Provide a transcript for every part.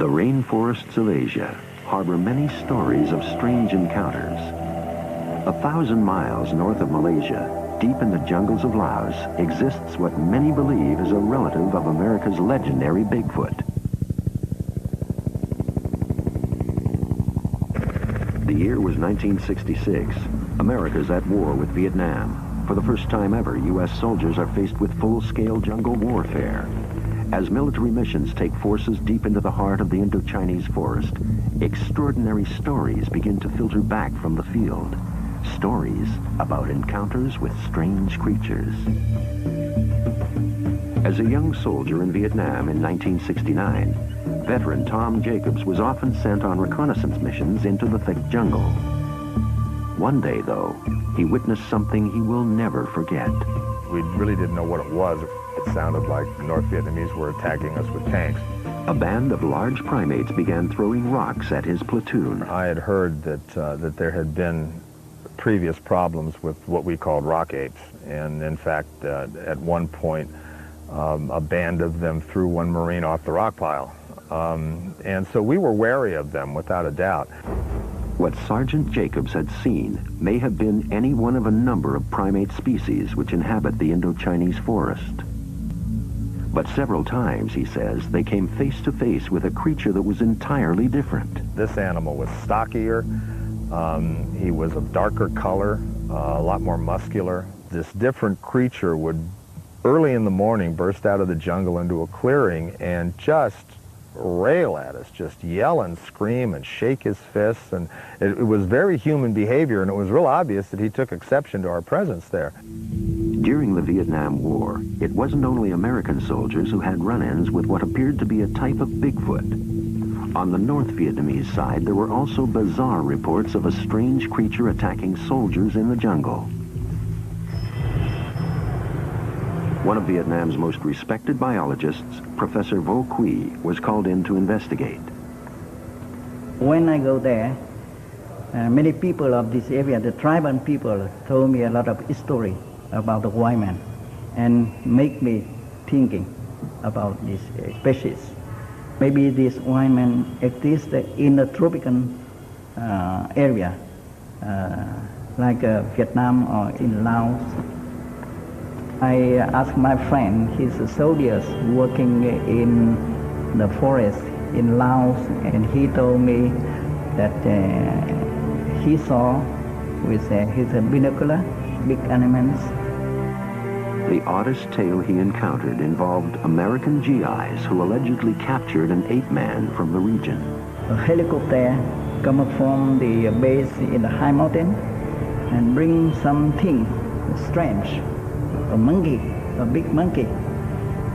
The rainforests of Asia harbor many stories of strange encounters. 1,000 miles north of Malaysia, deep in the jungles of Laos, exists what many believe is a relative of America's legendary Bigfoot. The year was 1966. America's at war with Vietnam. For the first time ever, U.S. soldiers are faced with full-scale jungle warfare. As military missions take forces deep into the heart of the Indo-Chinese forest, extraordinary stories begin to filter back from the field. Stories about encounters with strange creatures. As a young soldier in Vietnam in 1969, veteran Tom Jacobs was often sent on reconnaissance missions into the thick jungle. One day, though, he witnessed something he will never forget. We really didn't know what it was. It sounded like the North Vietnamese were attacking us with tanks. A band of large primates began throwing rocks at his platoon. I had heard that there had been previous problems with what we called rock apes. And in fact, at one point, a band of them threw one Marine off the rock pile. And so we were wary of them, without a doubt. What Sergeant Jacobs had seen may have been any one of a number of primate species which inhabit the Indo-Chinese forest. But several times, he says, they came face to face with a creature that was entirely different. This animal was stockier. He was of darker color, a lot more muscular. This different creature would, early in the morning, burst out of the jungle into a clearing and just rail at us, just yell and scream and shake his fists. And it was very human behavior, and it was real obvious that he took exception to our presence there. During the Vietnam War, it wasn't only American soldiers who had run-ins with what appeared to be a type of Bigfoot. On the North Vietnamese side, there were also bizarre reports of a strange creature attacking soldiers in the jungle. One of Vietnam's most respected biologists, Professor Vo Quy, was called in to investigate. When I go there, many people of this area, the tribal people, told me a lot of story about the white man and make me thinking about this species. Maybe this white man exists in the tropical area, like Vietnam or in Laos. I asked my friend, he's a soldier working in the forest in Laos, and he told me that he saw with his binocular big animals. The oddest tale he encountered involved American GIs who allegedly captured an ape man from the region. A helicopter come from the base in the high mountain and bring something strange, a monkey, a big monkey,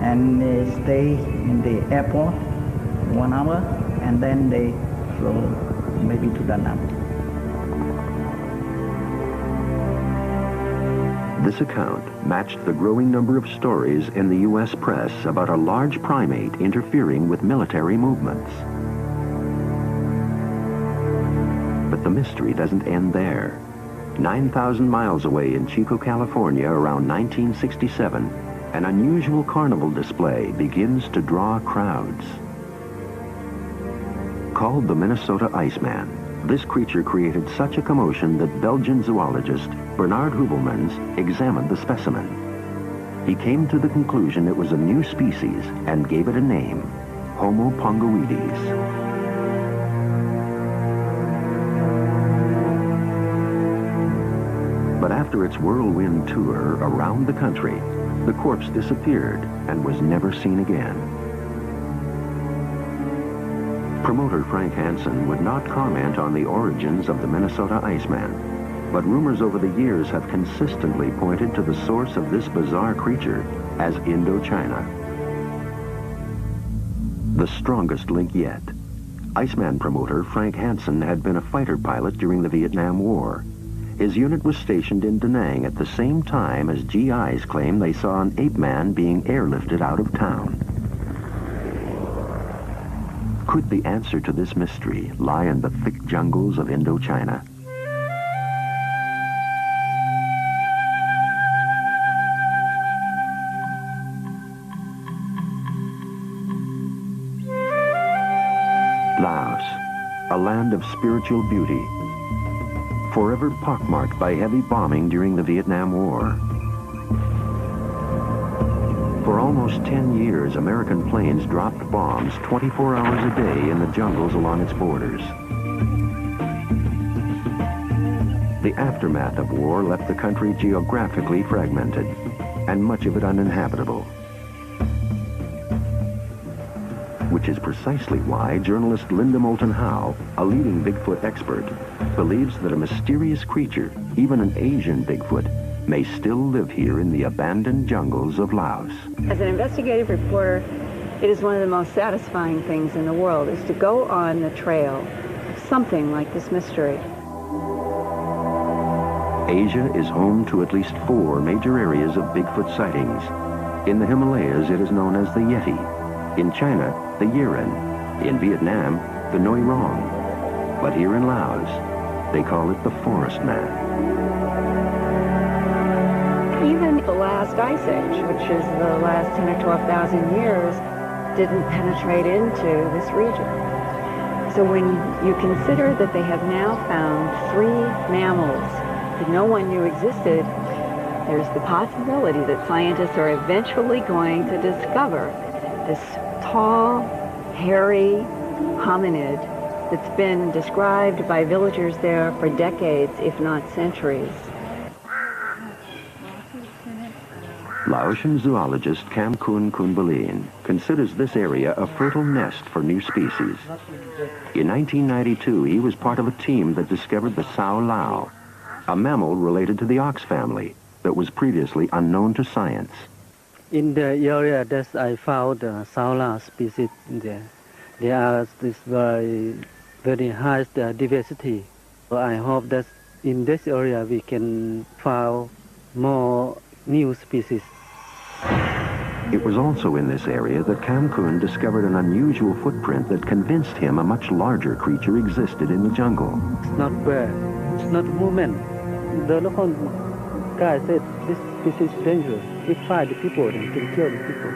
and they stay in the airport 1 hour, and then they flew maybe to Da Nang. This account matched the growing number of stories in the U.S. press about a large primate interfering with military movements. But the mystery doesn't end there. 9,000 miles away in Chico, California, around 1967, an unusual carnival display begins to draw crowds. Called the Minnesota Iceman, this creature created such a commotion that Belgian zoologist Bernard Hubelmans examined the specimen. He came to the conclusion it was a new species and gave it a name, Homo pongoides. But after its whirlwind tour around the country, the corpse disappeared and was never seen again. Promoter Frank Hansen would not comment on the origins of the Minnesota Iceman, but rumors over the years have consistently pointed to the source of this bizarre creature as Indochina. The strongest link yet. Iceman promoter Frank Hansen had been a fighter pilot during the Vietnam War. His unit was stationed in Da Nang at the same time as GIs claim they saw an ape man being airlifted out of town. Could the answer to this mystery lie in the thick jungles of Indochina? Laos, a land of spiritual beauty, forever pockmarked by heavy bombing during the Vietnam War. For almost 10 years, American planes dropped bombs 24 hours a day in the jungles along its borders. The aftermath of war left the country geographically fragmented and much of it uninhabitable. Which is precisely why journalist Linda Moulton Howe, a leading Bigfoot expert, believes that a mysterious creature, even an Asian Bigfoot, may still live here in the abandoned jungles of Laos. As an investigative reporter, it is one of the most satisfying things in the world, is to go on the trail of something like this mystery. Asia is home to at least 4 major areas of Bigfoot sightings. In the Himalayas, it is known as the Yeti. In China, the Yiren. In Vietnam, the Noi Rong. But here in Laos, they call it the Forest Man. Even the last ice age, which is the last 10 or 12,000 years, didn't penetrate into this region. So when you consider that they have now found 3 mammals that no one knew existed, there's the possibility that scientists are eventually going to discover this tall, hairy hominid that's been described by villagers there for decades, if not centuries. Laotian zoologist Kam Kun Kunbalin considers this area a fertile nest for new species. In 1992, he was part of a team that discovered the Sao Lao, a mammal related to the ox family that was previously unknown to science. In the area that I found the Sao Lao species there, there are this very high diversity. So I hope that in this area we can find more new species. It was also in this area that Kam Kun discovered an unusual footprint that convinced him a much larger creature existed in the jungle. It's not bear, it's not woman. The local guy said this species is dangerous. If find the people, then can kill the people.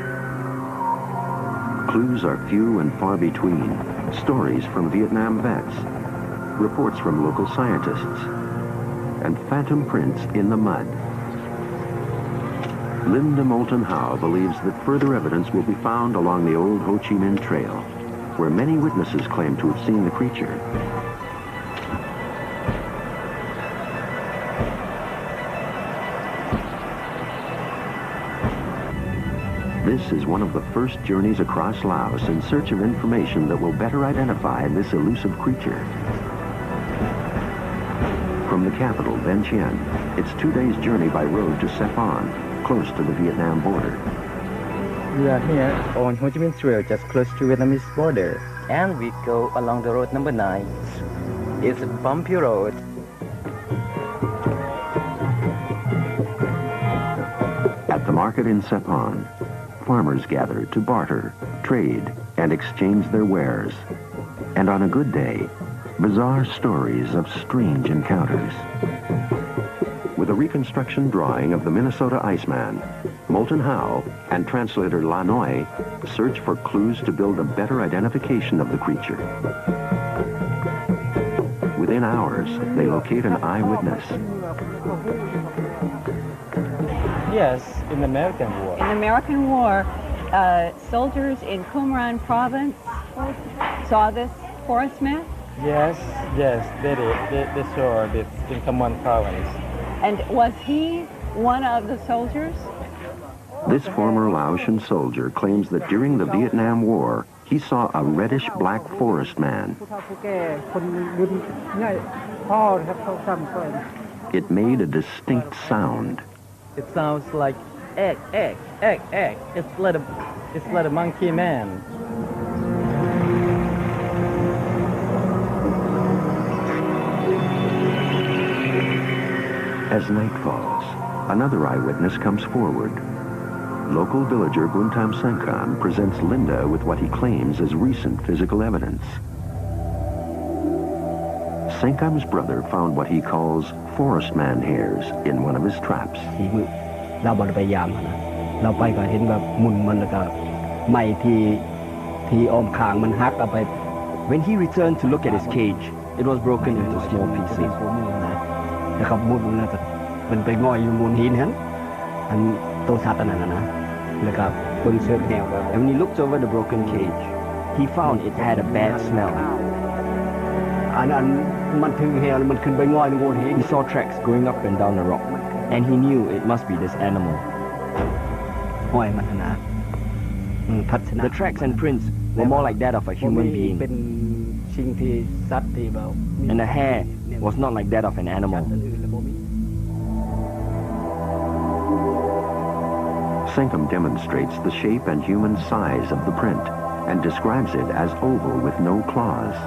Clues are few and far between. Stories from Vietnam vets, reports from local scientists, and phantom prints in the mud. Linda Moulton Howe believes that further evidence will be found along the old Ho Chi Minh Trail, where many witnesses claim to have seen the creature. This is one of the first journeys across Laos in search of information that will better identify this elusive creature. From the capital, Vientiane, it's 2 days' journey by road to Sepon, close to the Vietnam border. We are here on Ho Chi Minh Trail, just close to Vietnamese border, and we go along the road number 9. It's a bumpy road. At the market in Sepon, farmers gather to barter, trade, and exchange their wares. And on a good day, bizarre stories of strange encounters. With a reconstruction drawing of the Minnesota Iceman, Moulton Howe and translator La Noi search for clues to build a better identification of the creature. Within hours, they locate an eyewitness. Yes, in the American War. In the American War, soldiers in Qumran province saw this forest man. Yes, they did. They saw this in Qumran province. And was he one of the soldiers? This former Laotian soldier claims that during the Vietnam War, he saw a reddish-black forest man. It made a distinct sound. It sounds like egg. It's like a monkey man. As night falls, another eyewitness comes forward. Local villager Buntam Senkam presents Linda with what he claims is recent physical evidence. Senkam's brother found what he calls forest man hairs in one of his traps. When he returned to look at his cage, it was broken into small pieces. นะครับมุดน่าจะเป็นไปง่อยอยู่บนหินนั้นอันตัวสัตว์อันนั้นนะนะครับบนเชือกแนว And when he looked over the broken cage, he found it had a bad smell. อันนั้นมันถึงแหวมันขึ้นไปง่อยบนหิน He saw tracks going up and down the rock, and he knew it must be this animal. ห้อยมันนะทัศนะ The tracks and prints were more like that of a human เป็น being, สิ่งที่สัตว์ที่แบบ and the hair was not like that of an animal. Sankum demonstrates the shape and human size of the print and describes it as oval with no claws.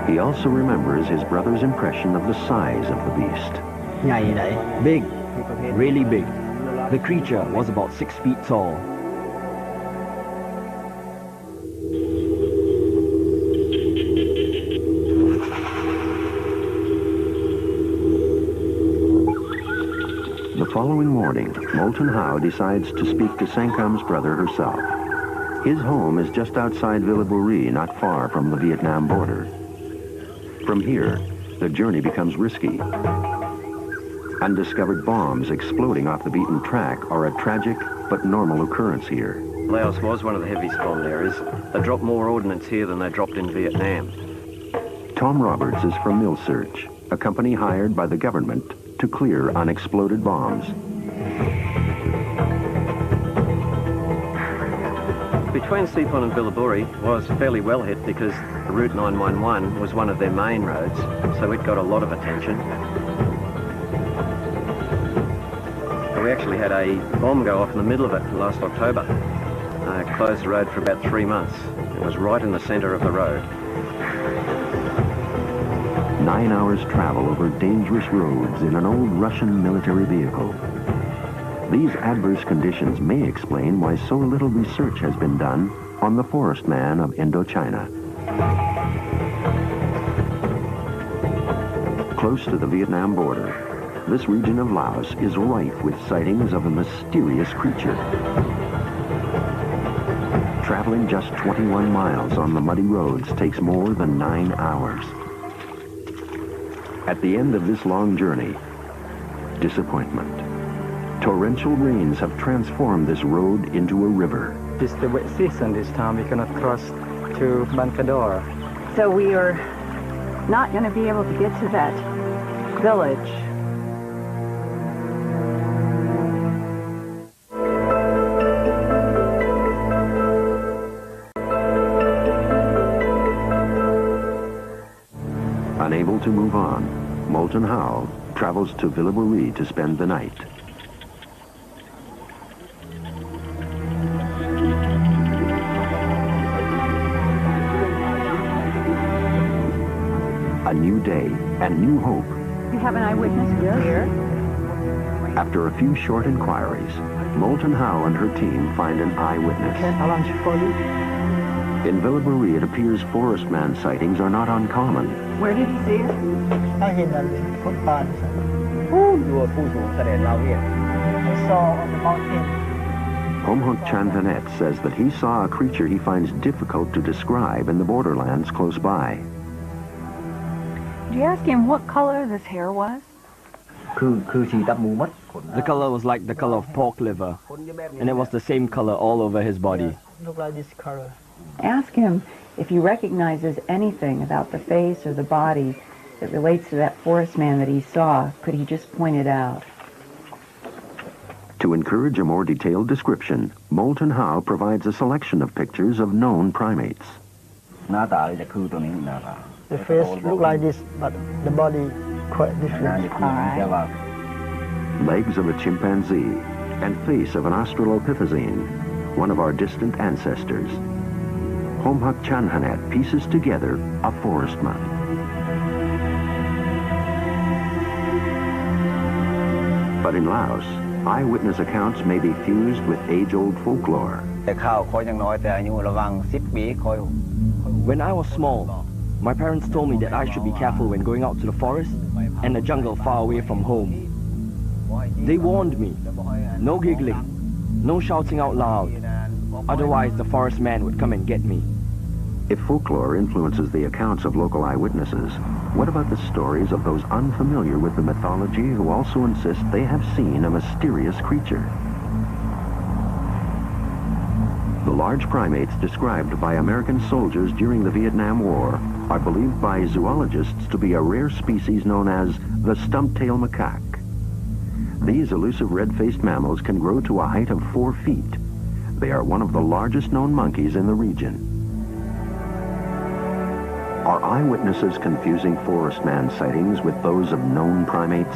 He also remembers his brother's impression of the size of the beast. ใหญ่ไหน Big, really big. The creature was about 6 feet tall. The following morning, Molten Howe decides to speak to Sankum's brother herself. His home is just outside Villabourie, not far from the Vietnam border. From here, the journey becomes risky. Undiscovered bombs exploding off the beaten track are a tragic but normal occurrence here. Laos was one of the heaviest bombed areas. They dropped more ordnance here than they dropped in Vietnam. Tom Roberts is from Mill Search, a company hired by the government to clear unexploded bombs. Between Sepon and Villabourie was fairly well hit because Route 911 was one of their main roads, so it got a lot of attention. We actually had a bomb go off in the middle of it last October. It closed the road for about 3 months. It was right in the centre of the road. 9 hours travel over dangerous roads in an old Russian military vehicle. These adverse conditions may explain why so little research has been done on the forest man of Indochina. Close to the Vietnam border, this region of Laos is rife with sightings of a mysterious creature. Traveling just 21 miles on the muddy roads takes more than 9 hours. At the end of this long journey, disappointment. Torrential rains have transformed this road into a river. It's the wet season this time. We cannot cross to Bancador. So we are not going to be able to get to that village. Unable to move on, Molten Howe travels to Villabourie to spend the night. A new day and new hope. You have an eyewitness here. After a few short inquiries, Molten Howe and her team find an eyewitness. In Villabourie, it appears forest man sightings are not uncommon. Where did you see it? ถ้าเห็นนั้นฟุตบาทอยู่ผู้สูงแสดงเราเนี่ย I saw on the mountain. Homhok Chanvanet says that he saw a creature he finds difficult to describe in the borderlands close by. Did you ask him what color this hair was? คือสีดำมูมัด The color was like the color of pork liver, and it was the same color all over his body. look like this color. Ask him if he recognizes anything about the face or the body that relates to that forest man that he saw. Could he just point it out? To encourage a more detailed description, Molten Howe provides a selection of pictures of known primates. หน้าตาจะคือตัวนี้หน้าตา The face look like this but the body quite different. Legs of a chimpanzee and face of an Australopithecine, one of our distant ancestors. Homhak Chanhanet pieces together a forest man. But in Laos, eyewitness accounts may be fused with age-old folklore. แต่ข้าวคอยยังน้อยแต่อายุระวัง10 ปีคอย When I was small, my parents told me that I should be careful when going out to the forest and the jungle far away from home. They warned me, no giggling, no shouting out loud, Otherwise, the forest man would come and get me. If folklore influences the accounts of local eyewitnesses, what about the stories of those unfamiliar with the mythology who also insist they have seen a mysterious creature? The large primates described by American soldiers during the Vietnam War are believed by zoologists to be a rare species known as the stump-tailed macaque. These elusive red-faced mammals can grow to a height of 4 feet. They are one of the largest known monkeys in the region. Are eyewitnesses confusing forest man sightings with those of known primates?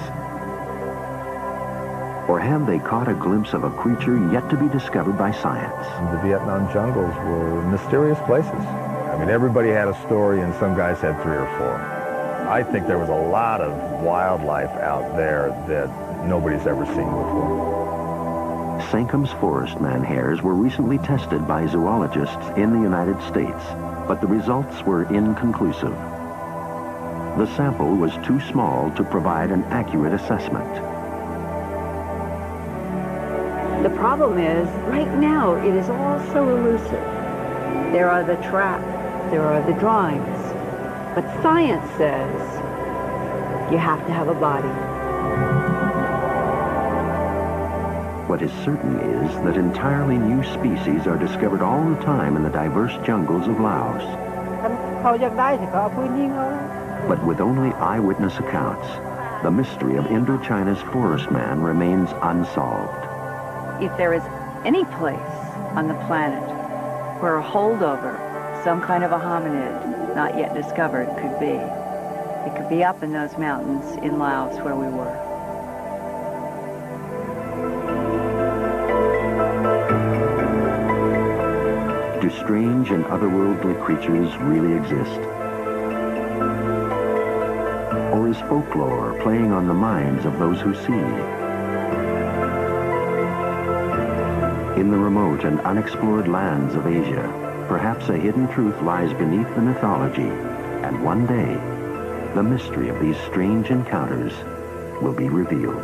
Or have they caught a glimpse of a creature yet to be discovered by science? The Vietnam jungles were mysterious places. I mean, everybody had a story, and some guys had 3 or 4. I think there was a lot of wildlife out there that nobody's ever seen before. Sankham's forest man hairs were recently tested by zoologists in the United States, but the results were inconclusive. The sample was too small to provide an accurate assessment. The problem is, right now, it is all so elusive. There are the tracks, there are the drawings, but science says you have to have a body. What is certain is that entirely new species are discovered all the time in the diverse jungles of Laos. But with only eyewitness accounts, the mystery of Indochina's forest man remains unsolved. If there is any place on the planet where a holdover, some kind of a hominid not yet discovered could be, it could be up in those mountains in Laos where we were. Do strange and otherworldly creatures really exist? Or is folklore playing on the minds of those who see? In the remote and unexplored lands of Asia, perhaps a hidden truth lies beneath the mythology, and one day, the mystery of these strange encounters will be revealed.